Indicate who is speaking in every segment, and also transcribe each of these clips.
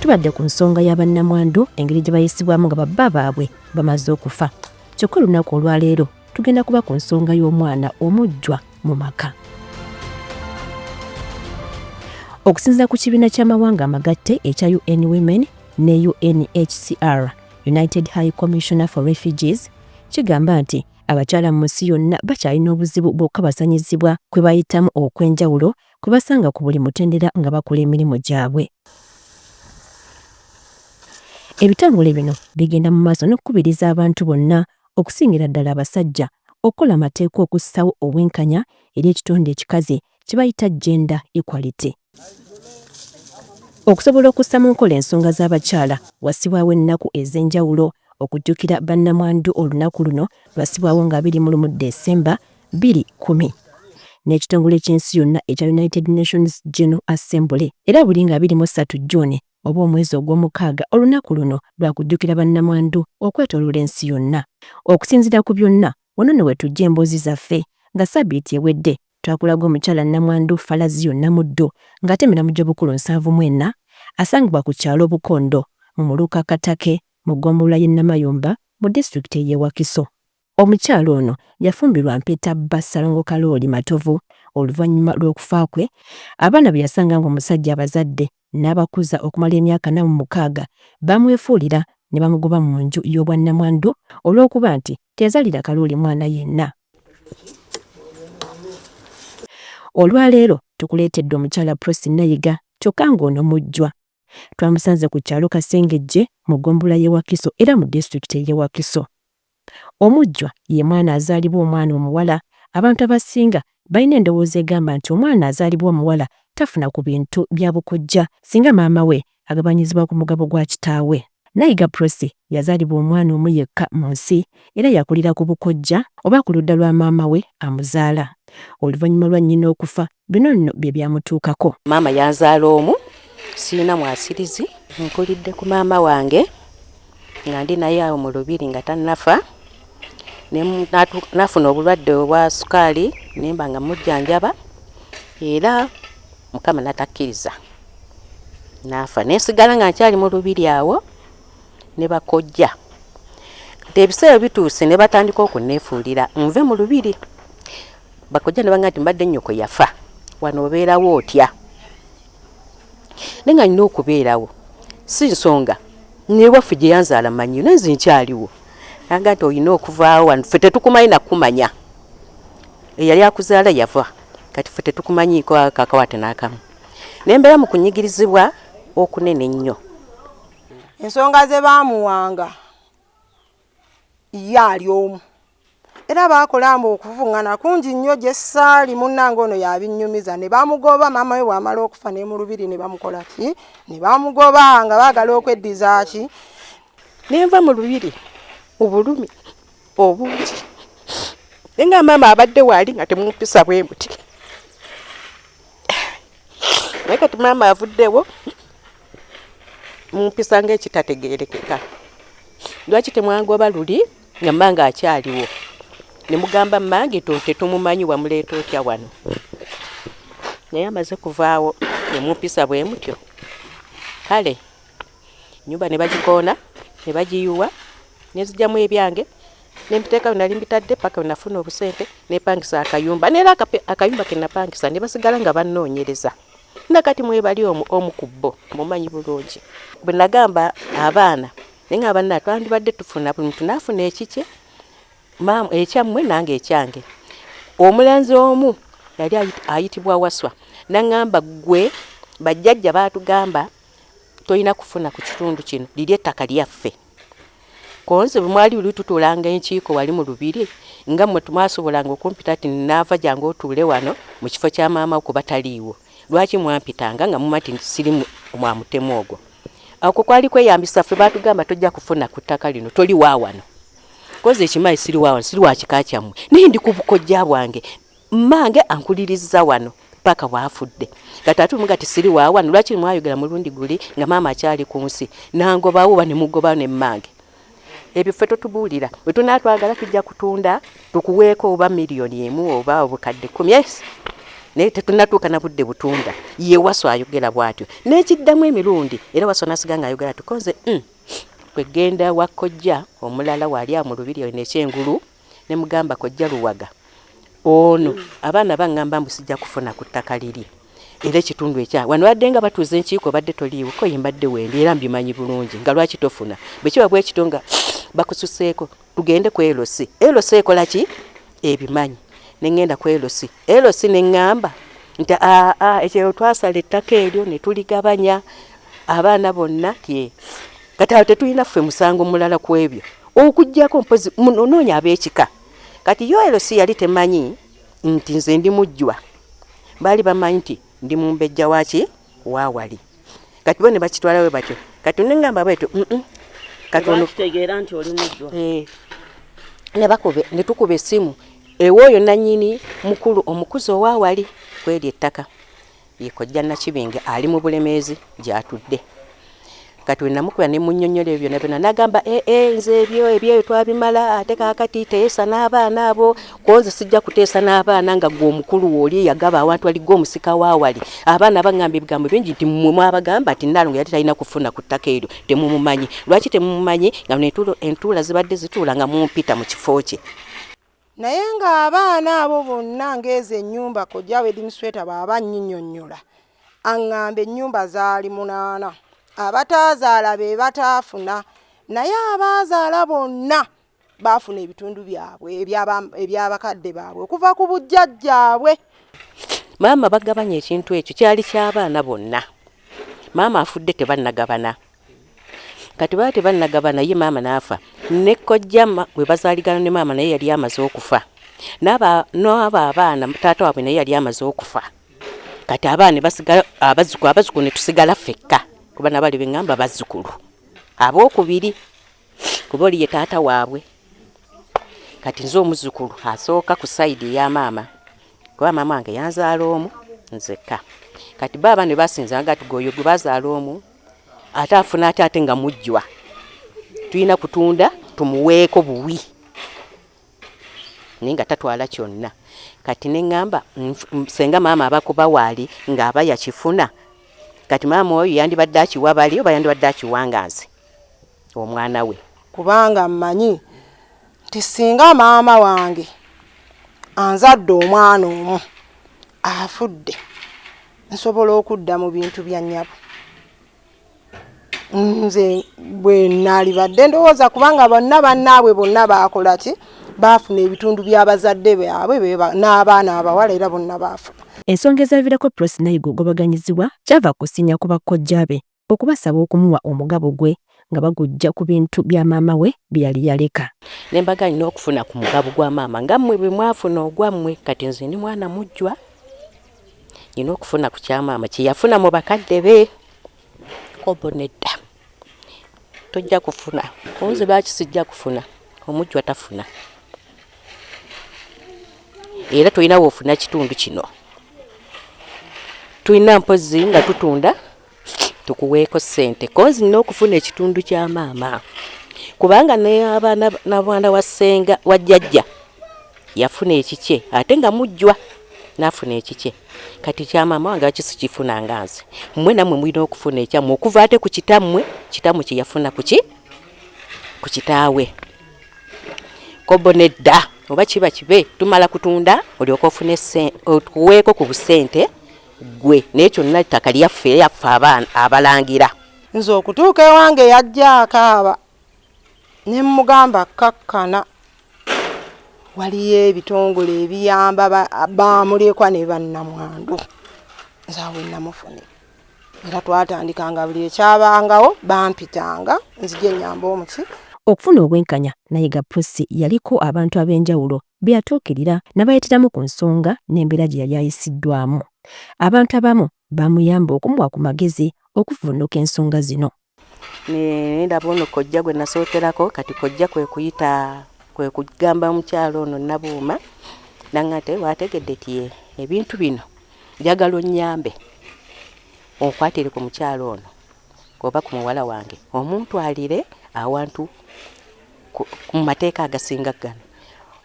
Speaker 1: tubadde ku nsonga y'abannamwandu engeri gye bayisibwamu nga babba baabwe bamaze okufa. Kyokka olunaku olwaleero tugenda kuba ku nsonga y'omwana omujjwa mu maka. Okusinziira ku kibiina ky'amawanga amagatte ekya UN Women ne UNHCR, United High Commissioner for Refugees, kigamba nti abakyala mu nsi yonna bakyalina obuzibu bw'okukabasanyizibwa kwe bayitamu okw'enjawulo kwe basanga ku buli mutendera nga bakola emirimu gyabwe. Ebitongole bino bigenda mu maaso n'okukubiriza abantu bonna okusingira ddala abasajja okukola amateeka okussawo obwenkanya eri ekitonde ekikazi kye bayita gender equality. Okusobola okussa mu nkola ensonga z'abakyala wassibwawo ennaku ez'enjawulo okujjukira bannamwandu olunaku luno lwassibwawo nga 21 Desemba 2010 n'ekitongole ky'ensi yonna ekya United Nations General Assembly era buli nga 23 June oba omwezi ogw'omukaaga olunaku luno lwakujjukira bannamwandu okwetooloola ensi yonna. Okusinziira ku byonna wano ne wetujja emboozi zaffe nga sabbiiti ewedde twakulaga omukyala nnamwandu Falazio Namuddo ng'atemera mu Jobukulu 74 asangibwa ku kyalo Bukondo mu Muluka Katake mu ggombolola y'e Namayumba mu disitulikiti y'e Wakiso. Omukyalo ono yafumbirwa mpeta Bassalongo Kalooli Matovu oluvannyuma lw'okufa kwe. Abaana be yasanga ng'omusajja abazadde n'abakuza okumala emyaka 46 bamwefuulira ne bamugoba mu nju y'obwannamwandu olw'okuba nti teyazalira Kalooli mwana yenna. Olwaleero tukuleetedde omukyala Prosy Nayiga kyokka ng'ono mujjwa. Twamusanze ku kyalo Kasengejje mu ggombolola y'e Wakiso era mu disitulikiti y'e Wakiso. Omujjwa ye mwana azaalibwa omwana omuwala. Abantu abasinga balina endowooza egamba nti omwana azaalibwa omuwala tafuna ku bintu bya bukojja singa maama we agabanyizibwa ku mugabo gwa kitaawe. Nayiga Prosy yazaalibwa omwana omu yekka mu nsi era yakulira ku bukojja oba ku ludda lwa maama we amuzaala. Oluvannyuma lwa nnyina okufa bino nno bye byamutuukako.
Speaker 2: Maama yanzaala omu, sirina mwasirizi, nkulidde ku maama wange nga ndi naye awo mu lubiri nga tannafa. Nafuna obulwadde obwa sukaali nemba nga mujjanjaba era Mukama natakkiriza nafa. Nesigala nga nkyali mu lubiri awo ne bakojja. Kati ebiseera bituuse ne batandika okunneefuulira nve mu lubiri. Bakojja ne banga nti mbadde nnyoko yafa wano obeerawo otya. Nenga nina okubeerawo si nsonga ne waffe gye yanzaala manyi nezi nkyaliwo. Anga nti olina okuvaawo wano ffe tetukumanyi nakumanya. Eyali akuzaala yava kati ffe tetukumanyiiko kakawate n'akamu. Nembeera mu kunyigirizibwa okunene ennyo.
Speaker 3: Ensonga ze baamuwanga ye ali omu era baakolamba okuvuŋŋana kungi nnyo gye ssaali munnange ono yabinnyumiza. Ne bamugoba maama we bw'amala okufa ne mu lubiri ne bamukola ki ne bamugoba nga baagala okweddiza ki.
Speaker 2: Nenva mu lubiri obulumi obungi nenga maama abadde waali nga temumpisa bwe muti. Naye kati maama avuddewo mumpisa ng'ekitategeerekeka. Lwaki temwangoba luli nga mmange akyaliwo ne mugamba mmange tetumumanyi wamuleeta otya wano. Naye amaze kuvaawo ne mumpisa bwe mutyo. Kale nnyumba ne bagikoona ne bagiyuwa nezijjamu ebyange nempiteeka we nali mbitadde paka we nafuna obusente nepangisa akayumba. Neera akayumba ke napangisa ne basigala nga bannoonyereza. Nakati mwebali omu ku bo mumanyi bulungi. Bwe nagamba abaana nenga abaana twandibadde tufuna buli muntu n'afuna ekikye maama ekyammwe nange ekyange. Omulenzi omu yali ayitibwa Waswa n'angamba gwe bajjajja baatugamba toyina kufuna ku kitundu kino liri ettaka lyaffe. Konse bwali buli tutulanga enkiiko wali mu lubiri nga mmwe tumwasobolanga okumpita ati naava jangu otuule wano mu kifo kya maama okuba taliiwo. Lwaki mwampitanga nga mumati siri mwamutemu ogwo. Ako kwali kweyambisa ffe baatugamba tojja kufuna ku ttaka lino toli wa wano. Koze ekimayi siri wa wano siri wa kika kyammwe. Naye ndi ku bukojja bwange mmange ankuliriza wano paka waafudde. Kati ate mugati siri wa wano lwaki mwayogera mulundi guli nga maama akyali ku nsi nangobawo bane mugoba ne mmange. Ebyo ffe totubuulira bwe tunaatwagala tujja kutunda tukuweeko oba miliyoni emu oba obukadde 10. Yes. naye tetunnatuuka na budde butunda ye Waso ayogera bw'atyo n'ekiddamu emirundi era Waso n'asiga ng'ayogera tukoze kwe genda wa kojja omulala wali mu lubiri n'ekyengulu ne mugamba kojja Luwaga ono abaana baŋŋamba mbu sijja kufuna ku ttaka liri era ekitundu ekya wano badde nga batuuza enkiiko badde toliiwo ko yembadde wendi era mbimanyi bulungi nga lwaki tofuna bwe kiba bwe kito nga bakususeeko tugende ku elosi ekola ki ebimanyi ne ŋŋenda ku elosi ne ŋŋamba nti ekyo twasala ettaka eryo ne tuligabanya abaana bonna tye kati awo tetulina ffe musango mulala ku ebyo okuggyako mpozi munoonya ab'ekika kati yo elosi yali temanyi nti nze ndi mujjwa baali bamanyi nti ndi mumbejja waki waawali kati bo ne bakitwalawe batyo kati ne ŋŋamba bwetyo kati ono
Speaker 4: kitegeera nti oli mujjwa
Speaker 2: ne tukuba essimu ewooyo nannyini mukulu omukuzi owaawali kweri ettaka yekojja Nakibinge ali mu Bulemeezi gy'atudde kati we namukuba ne munnyonnyola ebyo byonna n'agamba nze ebyo twabimala ate kaakati teesa n'abaana abo konze sijja kuteesa n'abaana nga gwe omukulu oli yagaba awantu aligga omusika waawali abaana baŋŋamba ebigambo bingi nti mmwe mwabagamba ati Nnaalongo yali talina kufuna ku ttaka eryo temumumanyi lwaki temumumanyi nga entuula zibadde zituula nga mumpita mu kifo kye
Speaker 3: naye ng'abaana abo bonna ng'ezo ennyumba kojja Wedding Sweater baba nnyinnyonnyola aŋŋamba ennyumba zaali 8 abataazaala be bataafuna naye abaazaala bonna baafuna ebitundu byabwe eby'abakadde baabwe okuva ku bujjajjaabwe.
Speaker 2: Maama bagabanya ekintu ekyo kyali ky'abaana bonna. Maama afudde tebannagabana. Kati baate bannagabana ye maama n'afa. Ne kojja we bazaaligana ne maama naye yali amaze okufa. Abaana taata waabwe naye yali amaze okufa. Kati abaana basigala abazzukulu ne tusigala ffekka. Kuba nabali bengamba bazzukulu abookubiri kuba oli ye taata waabwe kati nze omuzzukulu asooka ku sayidi ya maama kuba maama wange yanzaala omu nzekka kati baba ne basinza ngati goyo gwe bazaala omu ate afuna ate nga mujjwa tulina kutunda tumuweeko buwi ninga tatwala kyonna kati ne ngamba senga maama abakuba waali ng'aba yakifuna kati maama oyo yandibadde akiwa bali oba yandibadde akiwangazi omwana we
Speaker 3: kubanga mmanyi nti singa maama wange anzadde omwana omu afudde nsobola okudda mu bintu bya nnyabo nze bwe naalibadde ndowooza kubanga bonna bannaabwe bonna baakola ki baafuna ebitundu by'abazadde baabwe n'abaana abawala era bonna baafuna.
Speaker 1: Ensonga ezaviirako Prosy Nayiga ogobaganyizibwa kyava kusinya ku bakojja be okubasaba okumuwa omugabo gwe nga bagujja ku bintu bya maama we bye yali yaleka.
Speaker 2: Ne mbaga nnina okufuna ku mugabo gwa maama nga mmwe bwe mwafuna ogwammwe kati nze ndi mwana mujjwa nnina okufuna ku kya maama kye yafuna mu bakadde be kobo nedda tojja kufuna konze lwaki sijja kufuna omujjwa tafuna era tulina woofuna kitundu kino tulina mpozi nga tutunda tukuweeko ssente konzi nina okufuna ekitundu kya maama kubanga n'abaana n'abaana wa ssenga wa jjajja yafuna ekikye ate nga mujjwa n'afuna ekikye kati kya maama wange lwaki sikifuna nga nze mmwe nammwe mulina okufuna ekyammwe okuva ate ku kitammwe kye yafuna ku kitaawe kobo nedda oba kiba kibe tumala kutunda olyoka ofune okuweeko ku busente gwe n'ekyo nna ttaka lyaffe abaana abalangira.
Speaker 3: Nze okutuuka ewange yajja akaaba ne mmugamba kakkana waliyo ebitongole ebiyamba bamulekwa ne bannamwandu nze awo namufune era twatandikanga buli ekyabangawo bampitanga nzije ennyamba omuki.
Speaker 1: Okufuna obwenkanya Nayiga Prosy yaliko abantu ab'enjawulo bye yatuukirira n'abayitiramu ku nsonga n'embeera gye yali ayisiddwamu. Abantu abamu bamuyamba okumuwa ku magezi okuvvuunuka ensonga zino.
Speaker 2: Ndaba ono kojja gwe nasookerako kati kojja kwe kugamba omukyalo ono Nabuuma nangate waategedde ti ebintu bino njagala onnyambe onkwatire ku mukyalo ono oba ku muwala wange omuntwalire awantu ku mateeka agasinga gano.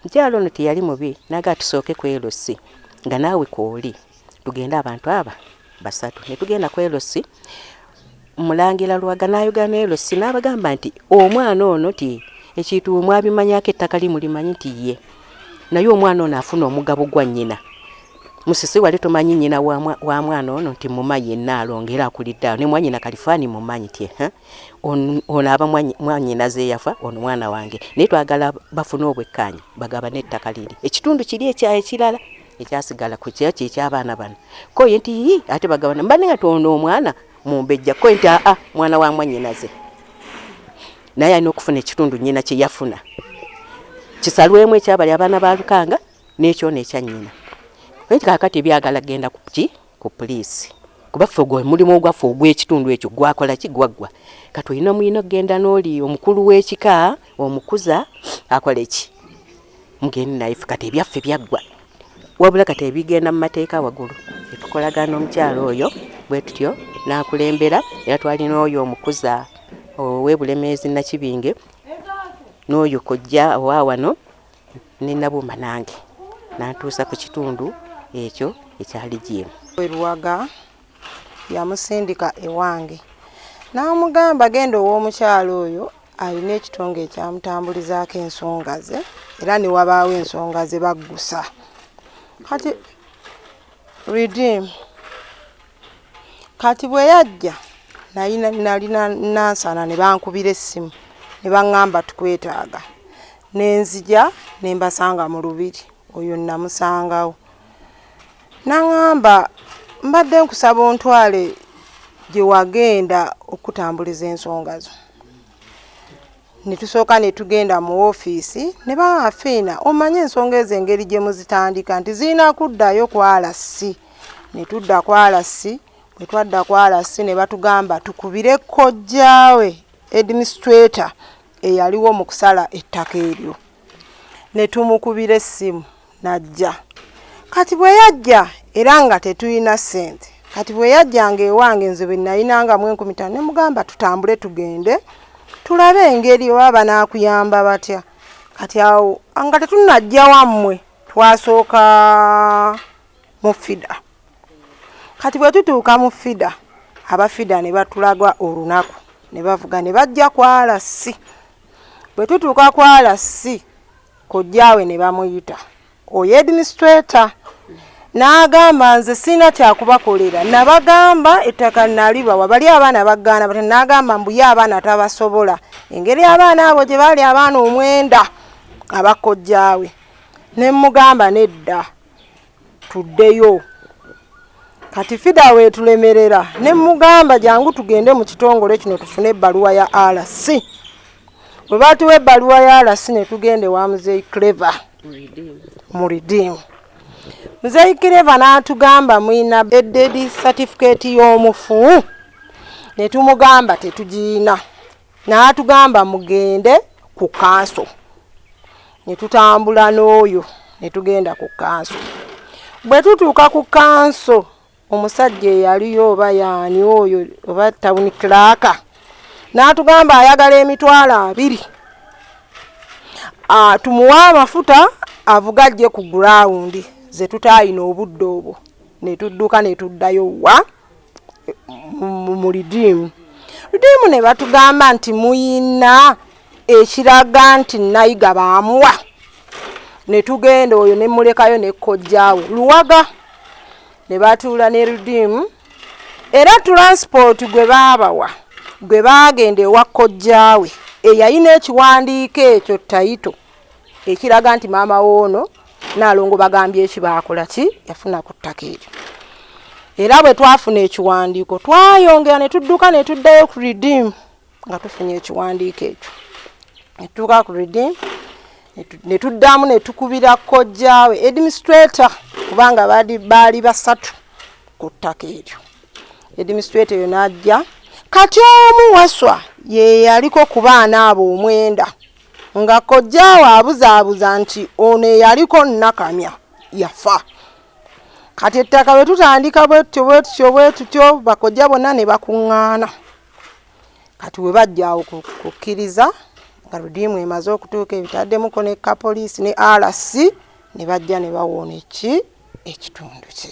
Speaker 2: Mukyalo ono teyali mubi naga tusooke ku LC nga naawe kwoli tugenda abantu aba basatu ne tugenda ku LC Mulangira Luwaga n'ayogana LC n'abagamba nti omwana ono ti ekintu mwabimanyako ettaka limulimanyi nti ye naye omwana ono afuna omugabo gwa nnyina musisi wali tomanyi nnyina wa mwana ono nti mumanyi enaalongera akulidde ne mwanyina Kalifaani mumanyi ti ono aba mwanyina ze yafa ono mwana wange naye twagala bafune obwekkaanya bagaba n'ettaka liri ekitundu kiri ekirala ekyasigala ku kyaki eky'abaana bano ko ye nti ate bagabana mbane nga tono omwana mumbejja ko nti mwana wa mwanyina ze naye alina okufuna ekitundu nnyina kye yafuna kisalwemu ekyabali abaana ba Lukanga n'ekyo n'ekya nnyina ekyo kakati byagala genda ku poliisi kuba ffe mulimu ogwaffe ogw'ekitundu ekyo gwakola ki gwaggwa kati olina muyina okgenda n'oli omukulu w'ekika omukuza akola eki mugende naye ffe kati ebyaffe byaggwa wabula kati ebigenda mu mateeka waggulu etukolagana omukyalo oyo bwe tutyo n'akulembera era twalina oyo omukuza ow'Ebulemeezi Nakibinge n'oyo kojja owawano ne Nabumba nange n'antuusa ku kitundu ekyo ekyali jimu
Speaker 3: Luwaga yamusindika ewange n'amugamba genda ow'omukyalo oyo alina ekitongo ekyamutambulizaako ensonga ze era ne wabaawo ensonga ze baggusa kati Redeem kati bwe yajja nalina nansana ne bankubira essimu ne baŋŋamba tukwetaaga nenzija ne mbasanga mu lubiri oyo namusangawo naŋŋamba mbadde nkusaba ontwale gye wagenda okutambuliza ensonga zo ne tusooka ne tugenda mu woofiisi ne baafiina omanye ensonga ezo engeri gye muzitandika nti zirina kuddayo ku RC ne tudda ku RC bwe twadda ku RC ne batugamba tukubire kojjaawe administrator eyaliwo mu kusala ettaka eryo ne tumukubira essimu najja kati bwe yajja era nga tetuyina ssente kati bwe yajjanga ewange nze bwe nayinangamu 15 ne mugamba tutambule tugende tulabe engeri oba banaakuyamba batya kati awo nga tetunajja wammwe twasooka mu FIDA kati bwe tutuuka mu FIDA abafida ne batulaga olunaku ne bavuga ne bajja ku RC bwe tutuuka ku RC kojjaawe ne bamuyita oyo administrator n'agamba nze sina kyakubakolera nabagamba ettaka nalibawa bali abaana baggaana bati n'agamba mbuye abaana tabasobola engeri abaana abo gye baali abaana 9 abakojjaawe ne mugamba nedda tuddeyo kati FIDA wetulemerera ne mugamba jangu tugende mu kitongole kino tufune ebbaluwa ya RC bwe batuwa ebbaluwa ya RC ne tugende wa Muzeeyi Clever mu Redeem Muzeeyi Clever n'atugamba mwina deed certificate y'omufu ne tumugamba tetugiina n'atugamba mugende ku kanso ne tutambula n'oyo ne tugenda ku kanso bwe tutuuka ku kanso omusajja eyaliyo oba yaani oyo oba town clerk n'atugamba ayagala emitwalo 2 tumuwa amafuta avuga ajje ku ground ze tutayina obudde obwo ne tudduka ne tuddayo wa mu Redeem ne batugamba nti muyina ekiraga nti nayiga baamuwa ne tugenda oyo ne mulekayo ne kojjaawe Luwaga ne batuula ne Redeem era transport gwe baabawa gwe baagenda ewa kojjaawe eyayina ekiwandiiko ekyo tayito ekiraga nti maama woono Naalongo bagambye ekibaakola ki yafuna ku ttaka eryo era bwe twafuna ekiwandiiko twayongera ne tudduka ne tuddayo ku Redeem nga tufunye ekiwandiiko ekyo ne tutuuka ku Redeem ne tuddamu ne tukubira kojjaawe administrator kubanga baali basatu ku ttaka eryo administrator yo n'ajja kati omu waswa ye yaliko ku baana abo 9 nga kojjaawe abuzaabuza nti ono yaliko Nakamya yafa kati ettaka bwe tutandika bwe tutyo bakojja bonna ne bakuŋŋaana kati we bajja awo kukkiriza nga Redeem emaze okutuuka ebitaddemuko ne poliisi ne RC ne bajja ne bawoona ekitundu kye